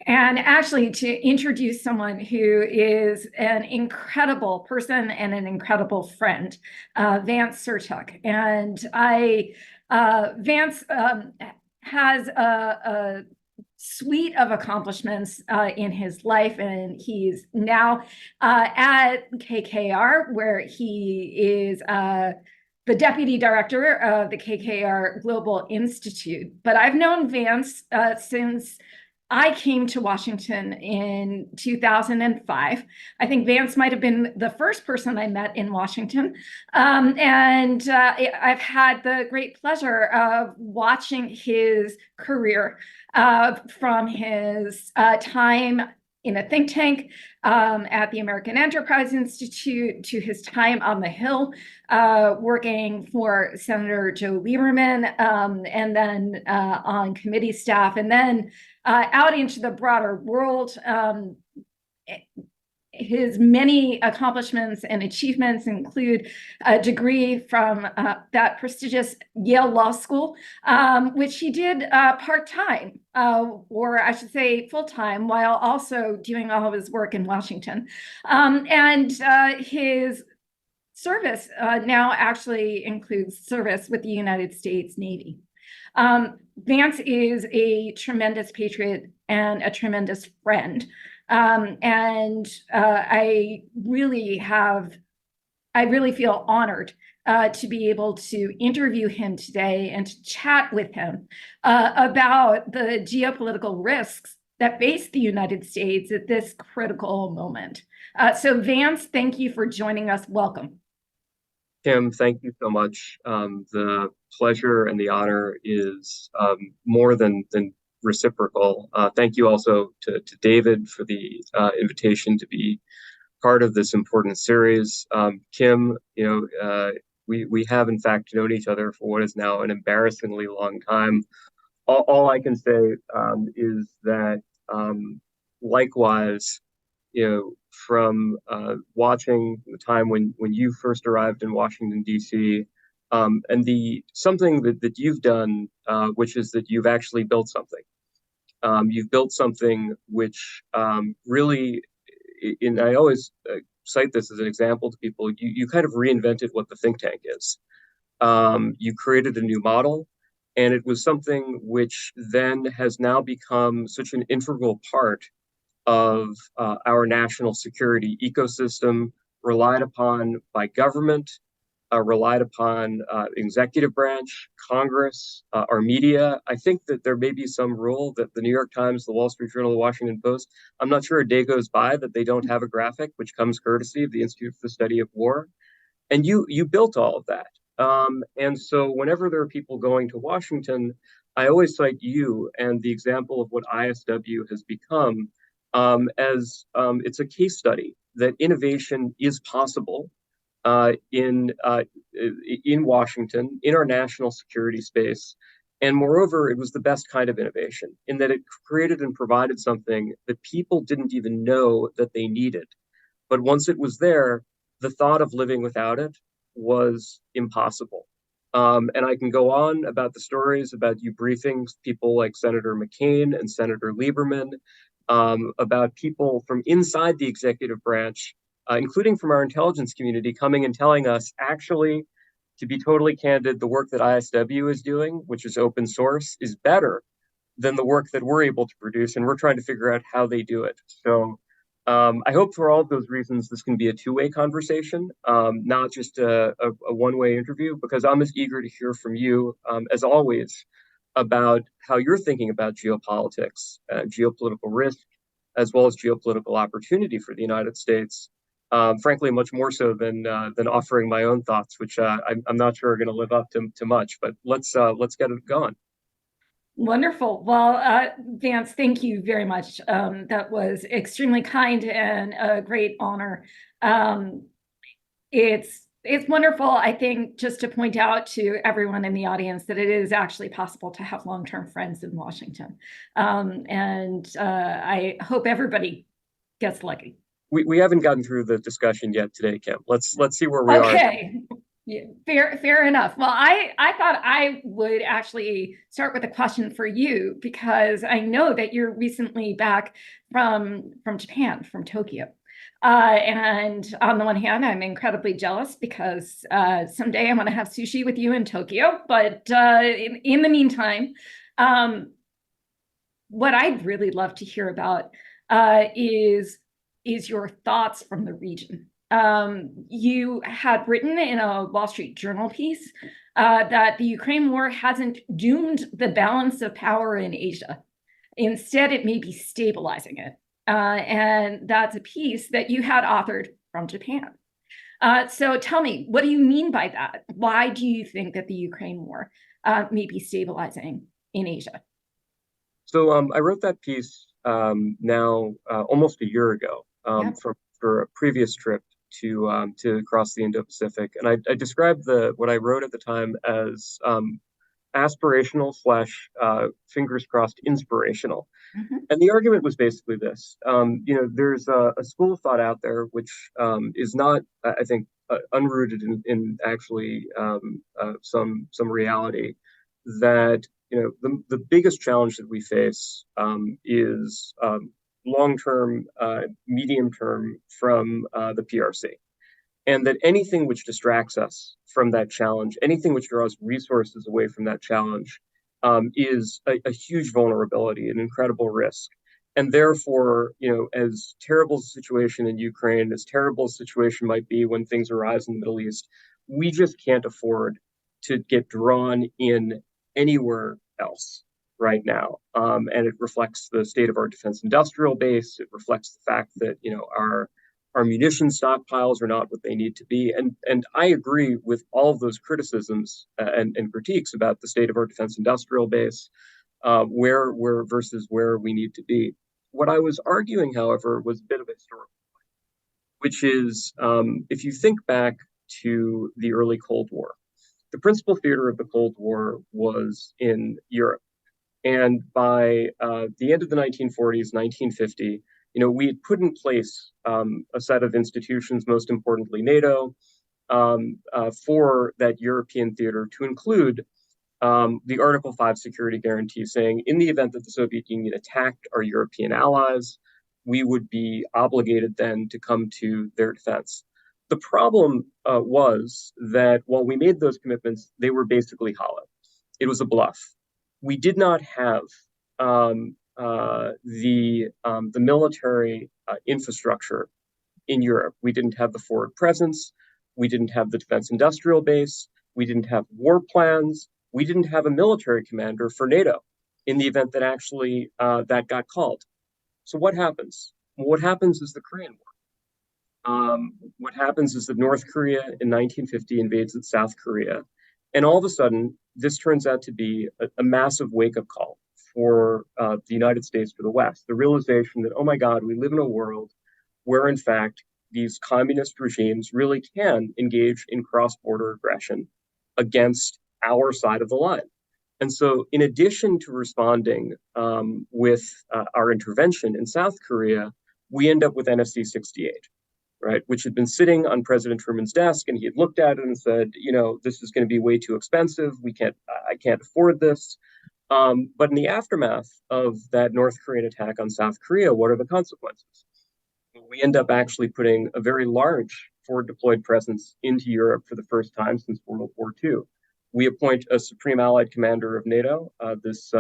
and actually to introduce someone who is an incredible person and an incredible friend, Vance Sherchuk. And Vance has a suite of accomplishments in his life, and he's now at KKR, where he is the deputy director of the KKR Global Institute. But I've known Vance since I came to Washington in 2005. I think Vance might have been the first person I met in Washington. And I've had the great pleasure of watching his career from his time in a think tank at the American Enterprise Institute to his time on the Hill working for Senator Joe Lieberman, and then on committee staff, and then out into the broader world. His many accomplishments and achievements include a degree from that prestigious Yale Law School, which he did part-time, or I should say full-time, while also doing all of his work in Washington. And his service now actually includes service with the United States Navy. Vance is a tremendous patriot and a tremendous friend. I really feel honored to be able to interview him today and to chat with him about the geopolitical risks that face the United States at this critical moment. So Vance, thank you for joining us. Welcome. Kim, thank you so much. The pleasure and the honor is more than reciprocal. Thank you also to David for the invitation to be part of this important series. Kim, we have in fact known each other for what is now an embarrassingly long time. All I can say is that likewise, from watching the time when you first arrived in Washington, D.C., and something that you've done, which is that you've actually built something. You've built something which really, and I always cite this as an example to people, you kind of reinvented what the think tank is. You created a new model, and it was something which then has now become such an integral part of our national security ecosystem, relied upon by government, relied upon executive branch, Congress, our media. I think that there may be some rule that the New York Times, the Wall Street Journal, the Washington Post, I'm not sure a day goes by that they don't have a graphic, which comes courtesy of the Institute for the Study of War. And you built all of that. And so whenever there are people going to Washington, I always cite you and the example of what ISW has become as it's a case study that innovation is possible in Washington, in our national security space. And moreover, it was the best kind of innovation in that it created and provided something that people didn't even know that they needed. But once it was there, the thought of living without it was impossible. And I can go on about the stories about you briefing people like Senator McCain and Senator Lieberman, about people from inside the executive branch, including from our intelligence community, coming and telling us, actually, to be totally candid, the work that ISW is doing, which is open source, is better than the work that we're able to produce, and we're trying to figure out how they do it. So I hope for all of those reasons, this can be a two-way conversation, not just a one-way interview, because I'm as eager to hear from you, as always, about how you're thinking about geopolitics, geopolitical risk, as well as geopolitical opportunity for the United States. Frankly, much more so than offering my own thoughts, which I'm not sure are going to live up to much. But let's get it going. Wonderful. Well, Vance, thank you very much. That was extremely kind and a great honor. It's wonderful, I think, just to point out to everyone in the audience that it is actually possible to have long-term friends in Washington. I hope everybody gets lucky. We haven't gotten through the discussion yet today, Kim. Let's see where we are. Okay. Yeah, fair enough. Well, I thought I would actually start with a question for you because I know that you're recently back from Japan, from Tokyo. And on the one hand, I'm incredibly jealous because someday I'm going to have sushi with you in Tokyo. But in the meantime, um, what I'd really love to hear about is your thoughts from the region. You had written in a Wall Street Journal piece that the Ukraine war hasn't doomed the balance of power in Asia. Instead, it may be stabilizing it. And that's a piece that you had authored from Japan. So tell me, what do you mean by that? Why do you think that the Ukraine war may be stabilizing in Asia? So I wrote that piece now almost a year ago Yeah. for a previous trip to cross the Indo-Pacific, and I described the what I wrote at the time as aspirational slash fingers crossed inspirational. Mhm. And the argument was basically this: there's a school of thought out there which is not, I think, unrooted in actually some reality that the biggest challenge that we face is long term, medium term from the PRC, and that anything which distracts us from that challenge, anything which draws resources away from that challenge, is a huge vulnerability, an incredible risk. And therefore, as terrible as the situation in Ukraine, as terrible as the situation might be when things arise in the Middle East, we just can't afford to get drawn in anywhere else right now. And it reflects the state of our defense industrial base. It reflects the fact that, our munition stockpiles are not what they need to be. And I agree with all of those criticisms and critiques about the state of our defense industrial base, where versus where we need to be. What I was arguing, however, was a bit of a historical, which is if you think back to the early Cold War, the principal theater of the Cold War was in Europe. And by the end of the 1940s, 1950, we had put in place a set of institutions, most importantly NATO, for that European theater to include the Article 5 security guarantee saying in the event that the Soviet Union attacked our European allies, we would be obligated then to come to their defense. The problem was that while we made those commitments, they were basically hollow. It was a bluff. We did not have the military infrastructure in Europe. We didn't have the forward presence. We didn't have the defense industrial base. We didn't have war plans. We didn't have a military commander for NATO in the event that actually that got called. So what happens? Well, what happens is the Korean War. What happens is that North Korea in 1950 invades South Korea, and all of a sudden, this turns out to be a massive wake-up call for the United States, for the West. The realization that, oh my God, we live in a world where, in fact, these communist regimes really can engage in cross-border aggression against our side of the line. And so, in addition to responding with our intervention in South Korea, we end up with NSC 68, right, which had been sitting on President Truman's desk, and he had looked at it and said, this is going to be way too expensive. I can't afford this. But in the aftermath of that North Korean attack on South Korea, what are the consequences? We end up actually putting a very large forward deployed presence into Europe for the first time since World War II. We appoint a Supreme Allied Commander of NATO, this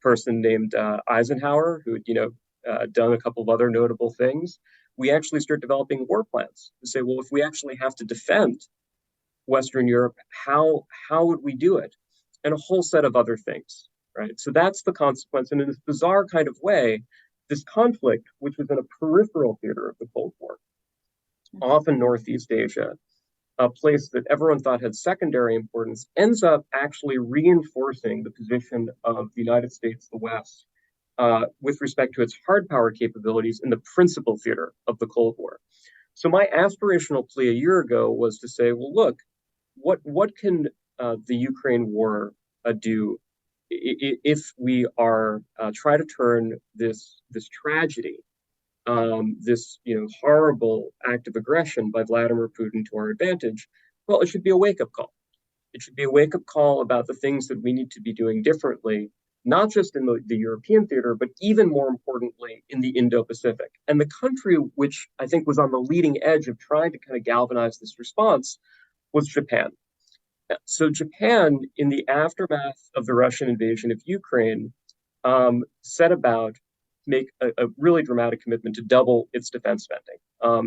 person named Eisenhower, who had done a couple of other notable things. We actually start developing war plans to say, well, if we actually have to defend Western Europe, how would we do it? And a whole set of other things, right? So that's the consequence. And in this bizarre kind of way, this conflict, which was in a peripheral theater of the Cold War, often Northeast Asia, a place that everyone thought had secondary importance, ends up actually reinforcing the position of the United States, the West, with respect to its hard power capabilities in the principal theater of the Cold War. So my aspirational plea a year ago was to say, well, look, what can the Ukraine war do if we are try to turn this tragedy, this horrible act of aggression by Vladimir Putin to our advantage? Well, it should be a wake-up call. It should be a wake-up call about the things that we need to be doing differently, not just in the European theater, but even more importantly, in the Indo-Pacific. And the country which I think was on the leading edge of trying to kind of galvanize this response was Japan. So Japan, in the aftermath of the Russian invasion of Ukraine, set about make a really dramatic commitment to double its defense spending.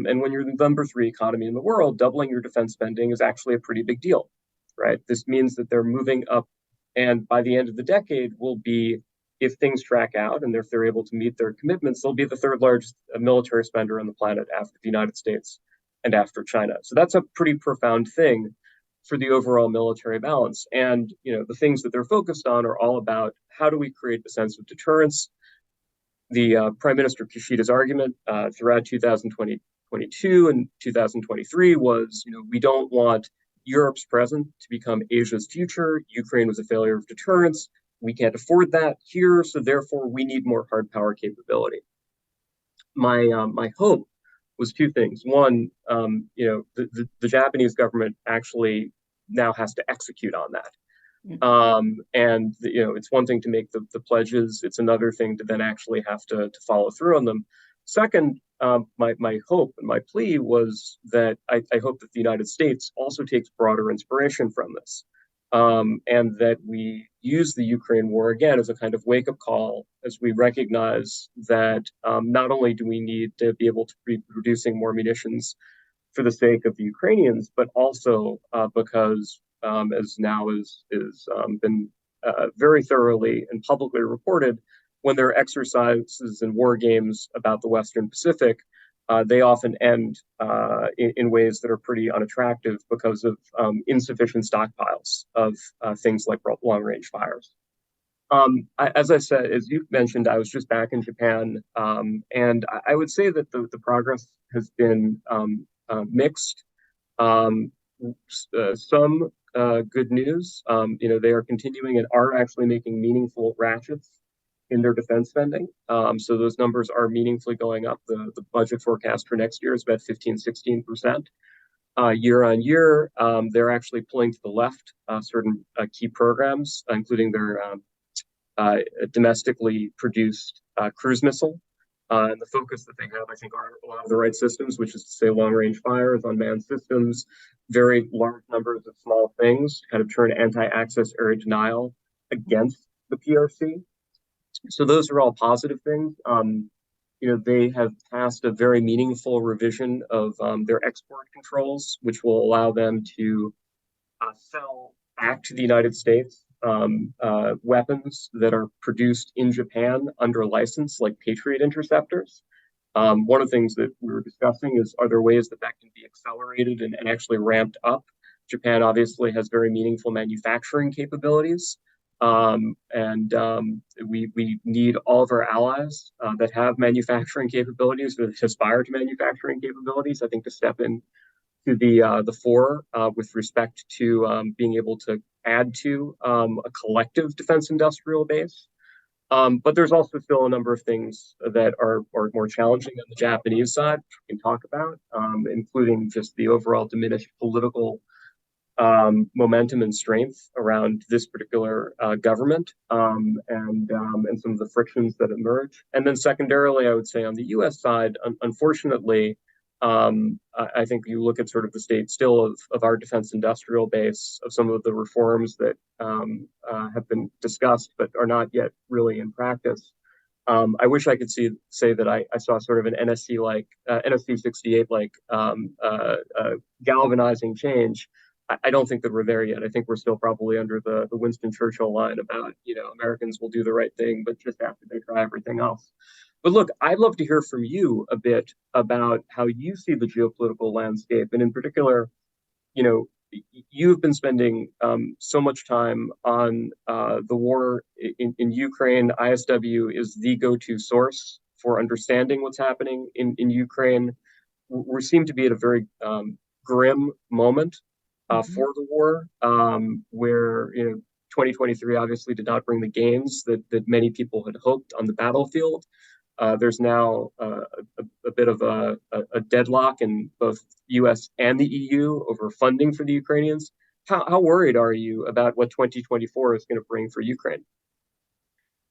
And when you're the number three economy in the world, doubling your defense spending is actually a pretty big deal, right? This means that they're moving up, and by the end of the decade, will be, if things track out and if they're able to meet their commitments, they'll be the third largest military spender on the planet after the United States and after China. So that's a pretty profound thing for the overall military balance. And the things that they're focused on are all about how do we create a sense of deterrence. The Prime Minister Kishida's argument throughout 2022 and 2023 was, we don't want Europe's present to become Asia's future. Ukraine was a failure of deterrence. We can't afford that here, so therefore we need more hard power capability. My hope was two things. One, the Japanese government actually now has to execute on that. And it's one thing to make the pledges; it's another thing to then actually have to follow through on them. Second, my hope and my plea was that I hope that the United States also takes broader inspiration from this, and that we use the Ukraine war again as a kind of wake-up call as we recognize that not only do we need to be able to be producing more munitions for the sake of the Ukrainians, but also because, as now is been very thoroughly and publicly reported, when there are exercises and war games about the Western Pacific, they often end in ways that are pretty unattractive because of insufficient stockpiles of things like long-range fires. As I said, as you mentioned, I was just back in Japan, and I would say that the progress has been mixed. Some good news. They are continuing and are actually making meaningful ratchets in their defense spending. So those numbers are meaningfully going up. The budget forecast for next year is about 15-16% year on year. They're actually pulling to the left certain key programs, including their domestically produced cruise missile. And the focus that they have, I think, are a lot of the right systems, which is to say long-range fires, unmanned systems, very large numbers of small things, kind of turn anti-access area denial against the PRC. So those are all positive things. They have passed a very meaningful revision of their export controls, which will allow them to sell back to the United States weapons that are produced in Japan under license, like Patriot interceptors. One of the things that we were discussing is, are there ways that can be accelerated and actually ramped up? Japan obviously has very meaningful manufacturing capabilities. And we need all of our allies that have manufacturing capabilities, that aspire to manufacturing capabilities, I think, to step in to the fore with respect to being able to add to a collective defense industrial base. But there's also still a number of things that are more challenging on the Japanese side, which we can talk about, including just the overall diminished political momentum and strength around this particular government, and some of the frictions that emerge. And then secondarily, I would say on the U.S. side, unfortunately, I think you look at sort of the state still of our defense industrial base, of some of the reforms that have been discussed but are not yet really in practice. I wish I could say that I saw sort of an NSC 68 like galvanizing change. I don't think that we're there yet. I think we're still probably under the Winston Churchill line about, Americans will do the right thing, but just after they try everything else. But look, I'd love to hear from you a bit about how you see the geopolitical landscape. And in particular, you've been spending so much time on the war in Ukraine. ISW is the go-to source for understanding what's happening in Ukraine. We seem to be at a very grim moment for the war, where 2023 obviously did not bring the gains that many people had hoped on the battlefield. there's now a bit of a deadlock in both U.S. and the EU over funding for the Ukrainians. How worried are you about what 2024 is going to bring for Ukraine?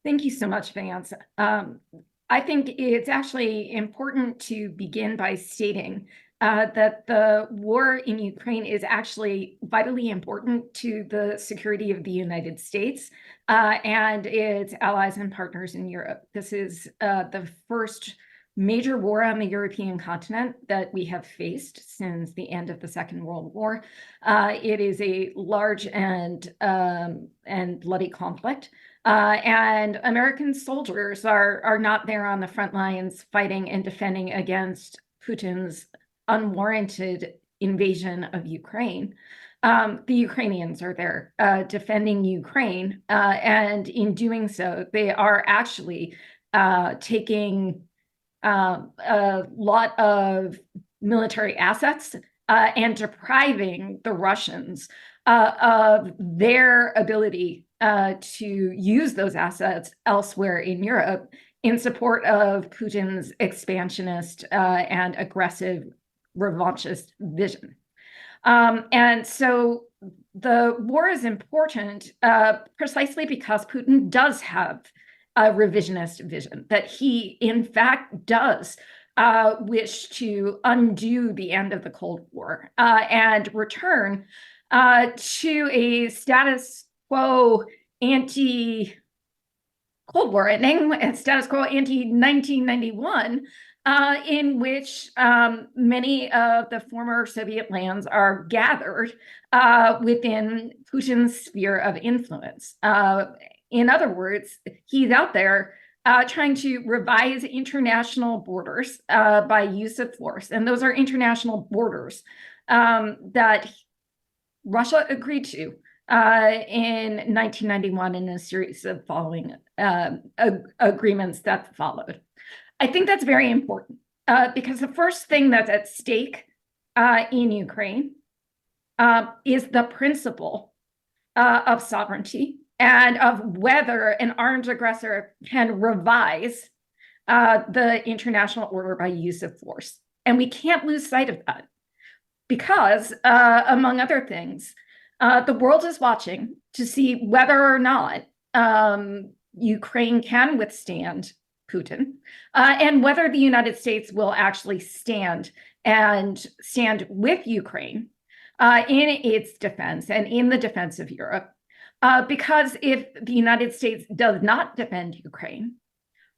Thank you so much, Vance. I think it's actually important to begin by stating that the war in Ukraine is actually vitally important to the security of the United States and its allies and partners in Europe. This is the first major war on the European continent that we have faced since the end of the Second World War. It is a large and bloody conflict. And American soldiers are not there on the front lines fighting and defending against Putin's unwarranted invasion of Ukraine. The Ukrainians are there defending Ukraine, and in doing so, they are actually taking a lot of military assets and depriving the Russians of their ability to use those assets elsewhere in Europe in support of Putin's expansionist and aggressive revanchist vision. And so the war is important precisely because Putin does have a revisionist vision, that he, in fact, does wish to undo the end of the Cold War and return to a status quo anti-Cold War ending, status quo anti-1991, in which many of the former Soviet lands are gathered within Putin's sphere of influence. In other words, he's out there trying to revise international borders by use of force. And those are international borders that Russia agreed to in 1991 in a series of following agreements that followed. I think that's very important because the first thing that's at stake in Ukraine is the principle of sovereignty and of whether an armed aggressor can revise the international order by use of force. And we can't lose sight of that because, among other things, the world is watching to see whether or not Ukraine can withstand Putin and whether the United States will actually stand with Ukraine in its defense and in the defense of Europe. Because if the United States does not defend Ukraine,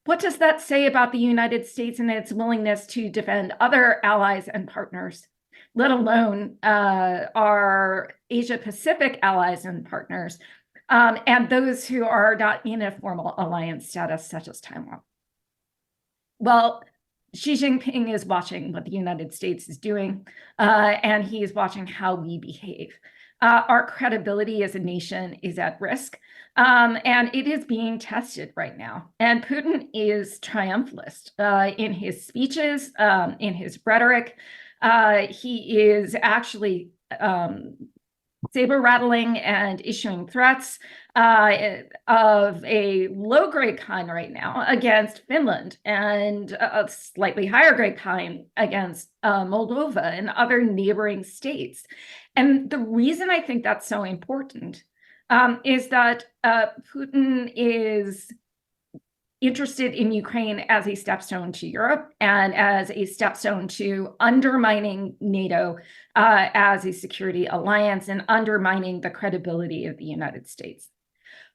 what does that say about the United States and its willingness to defend other allies and partners, let alone our Asia-Pacific allies and partners, and those who are not in a formal alliance status, such as Taiwan? Well, Xi Jinping is watching what the United States is doing, and he is watching how we behave. Our credibility as a nation is at risk, and it is being tested right now. And Putin is triumphalist in his speeches, in his rhetoric. He is actually saber rattling and issuing threats of a low-grade kind right now against Finland and a slightly higher-grade kind against Moldova and other neighboring states. And the reason I think that's so important is that Putin is interested in Ukraine as a stepstone to Europe and as a stepstone to undermining NATO as a security alliance and undermining the credibility of the United States.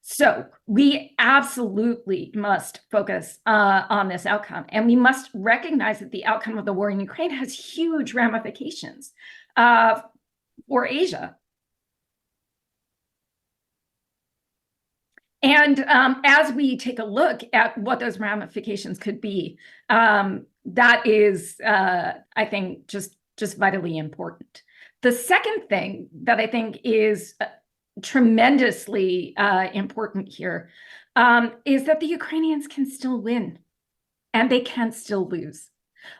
So we absolutely must focus on this outcome, and we must recognize that the outcome of the war in Ukraine has huge ramifications for Asia. And as we take a look at what those ramifications could be, that is, I think, just vitally important. The second thing that I think is tremendously important here is that the Ukrainians can still win and they can still lose.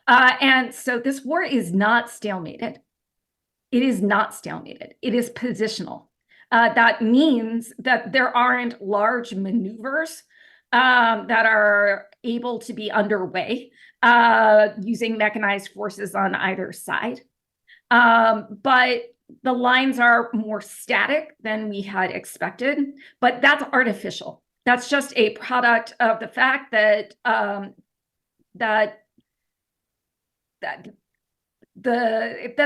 And so this war is not stalemated. It is not stalemated. It is positional. That means that there aren't large maneuvers that are able to be underway using mechanized forces on either side. But the lines are more static than we had expected, but that's artificial. That's just a product of the fact that that's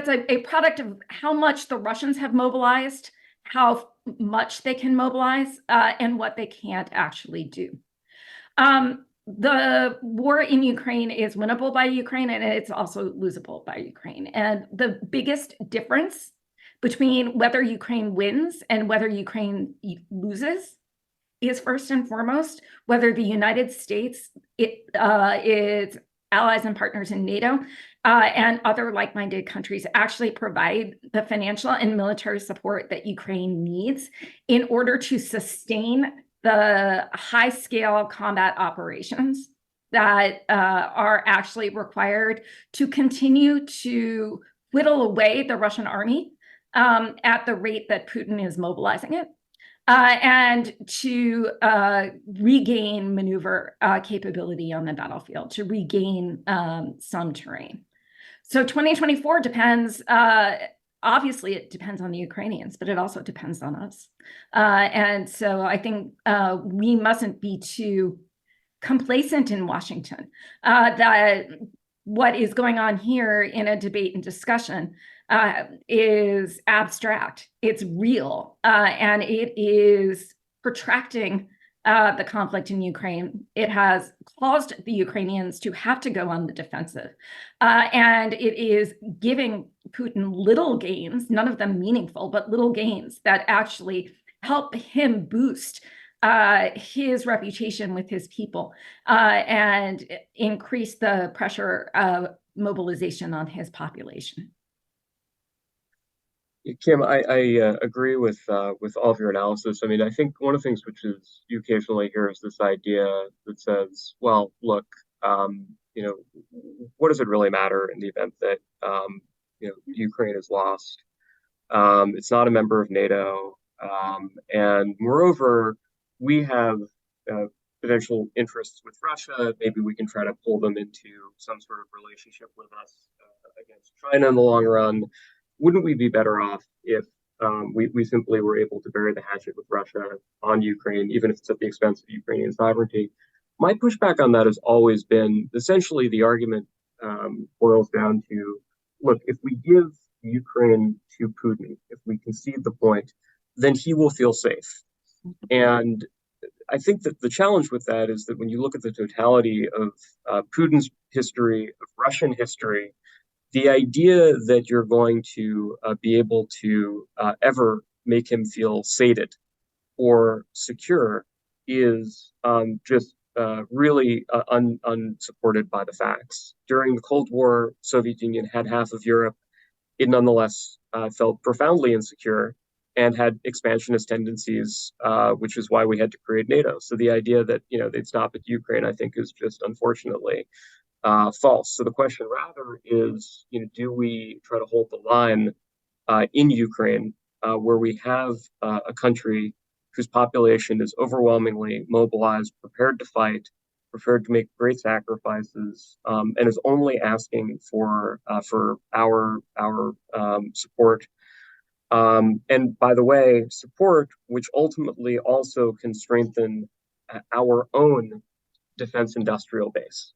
a product of how much the Russians have mobilized, how much they can mobilize, and what they can't actually do. The war in Ukraine is winnable by Ukraine, and it's also losable by Ukraine. And the biggest difference between whether Ukraine wins and whether Ukraine loses is, first and foremost, whether the United States, its allies and partners in NATO, and other like-minded countries actually provide the financial and military support that Ukraine needs in order to sustain the high-scale combat operations that are actually required to continue to whittle away the Russian army at the rate that Putin is mobilizing it, and to regain maneuver capability on the battlefield, to regain some terrain. So 2024 depends, obviously it depends on the Ukrainians, but it also depends on us. And so I think we mustn't be too complacent in Washington, that what is going on here in a debate and discussion is abstract. It's real, and it is protracting the conflict in Ukraine. It has caused the Ukrainians to have to go on the defensive, and it is giving Putin little gains, none of them meaningful, but little gains that actually help him boost his reputation with his people and increase the pressure of mobilization on his population. Kim, I agree with all of your analysis. I mean, I think one of the things which is you occasionally hear is this idea that says, well, look, you know, what does it really matter in the event that you know, Ukraine is lost? It's not a member of NATO, and moreover, we have potential interests with Russia. Maybe we can try to pull them into some sort of relationship with us against China in the long run. Wouldn't we be better off if we simply were able to bury the hatchet with Russia on Ukraine, even if it's at the expense of Ukrainian sovereignty? My pushback on that has always been essentially the argument boils down to, look, if we give Ukraine to Putin, if we concede the point, then he will feel safe. And I think that the challenge with that is that when you look at the totality of Putin's history, of Russian history, the idea that you're going to be able to ever make him feel sated or secure is just really unsupported by the facts. During the Cold War, Soviet Union had half of Europe. It nonetheless felt profoundly insecure and had expansionist tendencies, which is why we had to create NATO. So the idea that, you know, they'd stop at Ukraine, I think, is just unfortunately false. So the question rather is, you know, do we try to hold the line in Ukraine, where we have a country whose population is overwhelmingly mobilized, prepared to fight, prepared to make great sacrifices, and is only asking for our support. And by the way, support which ultimately also can strengthen our own defense industrial base,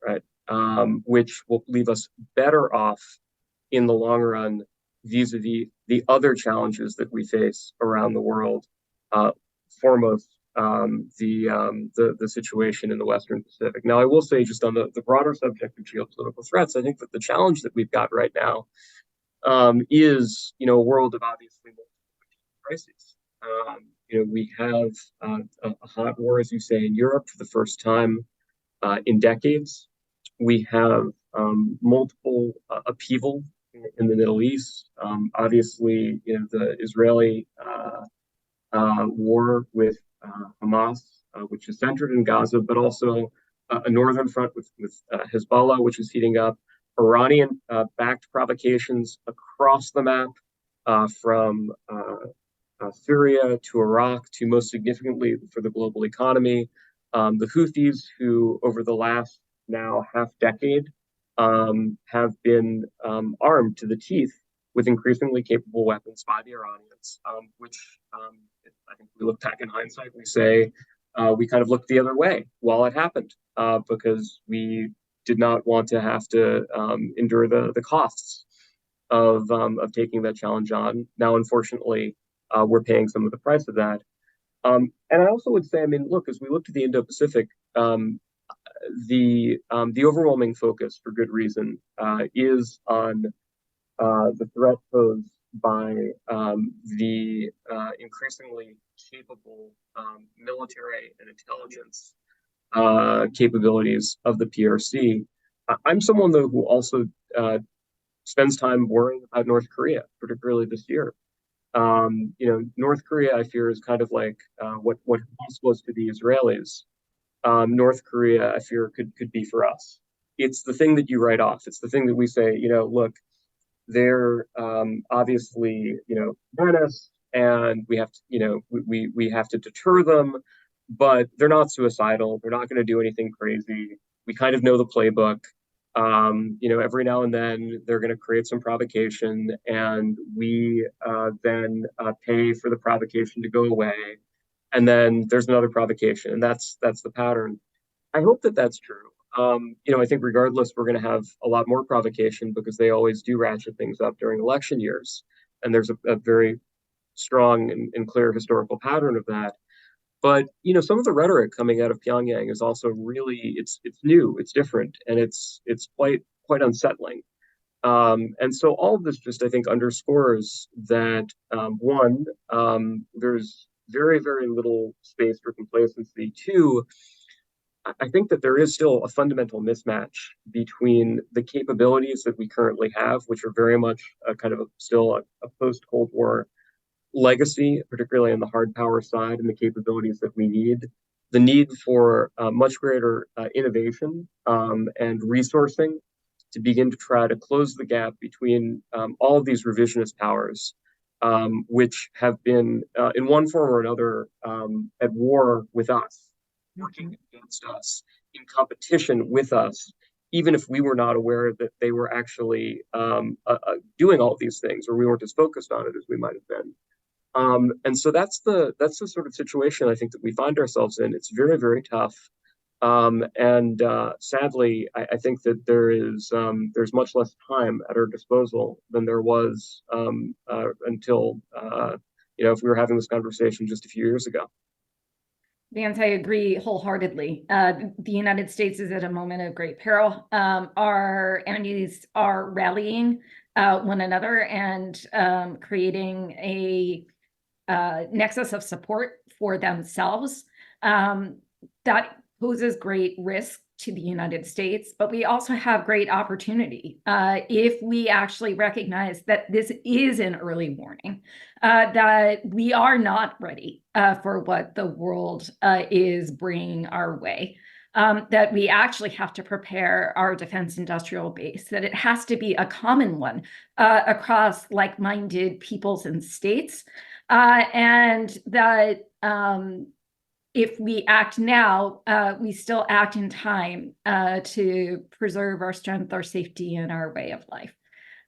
right? Which will leave us better off in the long run vis-a-vis the other challenges that we face around the world. Foremost, the situation in the Western Pacific. Now, I will say, just on the broader subject of geopolitical threats, I think that the challenge that we've got right now is, you know, a world of obviously multiple crises. You know, we have a hot war, as you say, in Europe for the first time in decades. We have multiple upheaval in the Middle East. Obviously, you know, the Israeli war with Hamas, which is centered in Gaza, but also a northern front with Hezbollah, which is heating up. Iranian-backed provocations across the map, from Syria to Iraq to, most significantly for the global economy, The Houthis, who over the last now half decade have been armed to the teeth with increasingly capable weapons by the Iranians, which I think we look back in hindsight, we say we kind of looked the other way while it happened because we did not want to have to endure the costs of taking that challenge on. Now, unfortunately, we're paying some of the price of that. And I also would say, I mean, look, as we look to the Indo-Pacific, the overwhelming focus, for good reason, is on the threat posed by the increasingly capable military and intelligence capabilities of the PRC. I'm someone, though, who also spends time worrying about North Korea, particularly this year. North Korea, I fear, is kind of like what Hamas was to the Israelis. North Korea, I fear, could be for us. It's the thing that you write off. It's the thing that we say, look, they're obviously, menace, and we have to, we have to deter them, but they're not suicidal. They're not going to do anything crazy. We kind of know the playbook. Every now and then they're going to create some provocation, and we then pay for the provocation to go away. And then there's another provocation, and that's the pattern. I hope that that's true. I think regardless, we're going to have a lot more provocation because they always do ratchet things up during election years, and there's a very strong and clear historical pattern of that. But some of the rhetoric coming out of Pyongyang is also really it's new, it's different, and it's quite unsettling. And so all of this just I think underscores that one, there's very, very little space for complacency. Two, I think that there is still a fundamental mismatch between the capabilities that we currently have, which are very much still a post-Cold War legacy, particularly on the hard power side, and the capabilities that we need. The need for much greater innovation and resourcing to begin to try to close the gap between all of these revisionist powers, which have been, in one form or another, at war with us, working against us, in competition with us, even if we were not aware that they were actually doing all of these things, or we weren't as focused on it as we might have been. And so that's the sort of situation I think that we find ourselves in. It's very, very tough. And sadly, I think that there's much less time at our disposal than there was until if we were having this conversation just a few years ago. Vance, I agree wholeheartedly. The United States is at a moment of great peril. Our enemies are rallying one another and creating a nexus of support for themselves. That poses great risk to the United States, but we also have great opportunity if we actually recognize that this is an early warning, that we are not ready for what the world is bringing our way, that we actually have to prepare our defense industrial base, that it has to be a common one across like-minded peoples and states, and that if we act now, we still act in time to preserve our strength, our safety, and our way of life.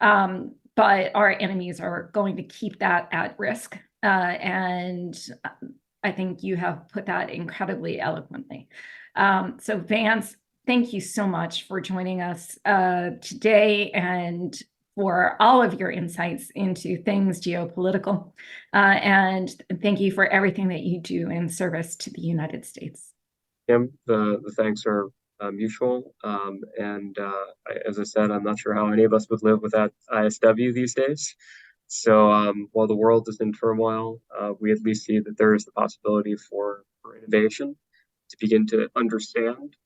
But our enemies are going to keep that at risk. And I think you have put that incredibly eloquently. So Vance, thank you so much for joining us today and for all of your insights into things geopolitical. And thank you for everything that you do in service to the United States. Kim, the thanks are mutual. As I said, I'm not sure how any of us would live without ISW these days. So while the world is in turmoil, we at least see that there is the possibility for innovation to begin to understand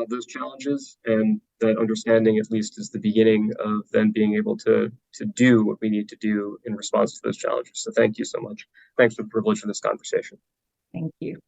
those challenges, and that understanding at least is the beginning of then being able to do what we need to do in response to those challenges. So thank you so much. Thanks for the privilege of this conversation. Thank you.